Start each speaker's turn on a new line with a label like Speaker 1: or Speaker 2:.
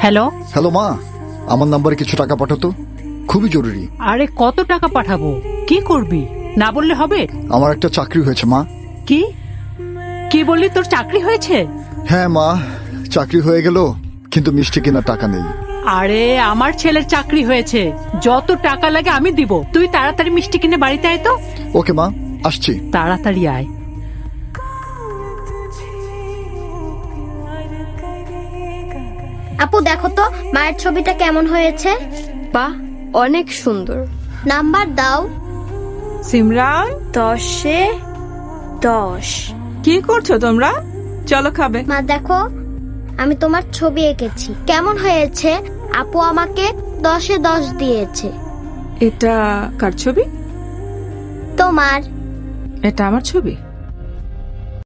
Speaker 1: Hello.
Speaker 2: Hello মা, আমার নাম্বারে কিছু টাকা পাঠাতো, খুবই জরুরি।
Speaker 1: আরে কত টাকা পাঠাবো? কি করবি? না বললে হবে?
Speaker 2: আমার একটা চাকরি হয়েছে মা।
Speaker 1: কি কি বললি? তোর চাকরি হয়েছে?
Speaker 2: হ্যাঁ মা, চাকরি হয়ে গেল, কিন্তু মিষ্টি কেনার টাকা নেই।
Speaker 1: আরে আমার ছেলের চাকরি হয়েছে, যত টাকা লাগে আমি দিব। তুই তাড়াতাড়ি মিষ্টি কিনে বাড়িতে আয় তো।
Speaker 2: ওকে মা, আসছি।
Speaker 1: তাড়াতাড়ি আয়।
Speaker 3: আপু দেখো তো মায়ের ছবিটা কেমন হয়েছে।
Speaker 4: বাহ, অনেক সুন্দর।
Speaker 3: নাম্বার দাও।
Speaker 5: সিমরান,
Speaker 4: 10-এ 10।
Speaker 5: কি করছো তোমরা? চলো খাবে।
Speaker 3: মা দেখো, আমি তোমার ছবি এঁকেছি, কেমন হয়েছে? আপু আমাকে 10-এ 10 দিয়েছে।
Speaker 5: এটা কার ছবি?
Speaker 3: তোমার।
Speaker 5: এটা আমার ছবি।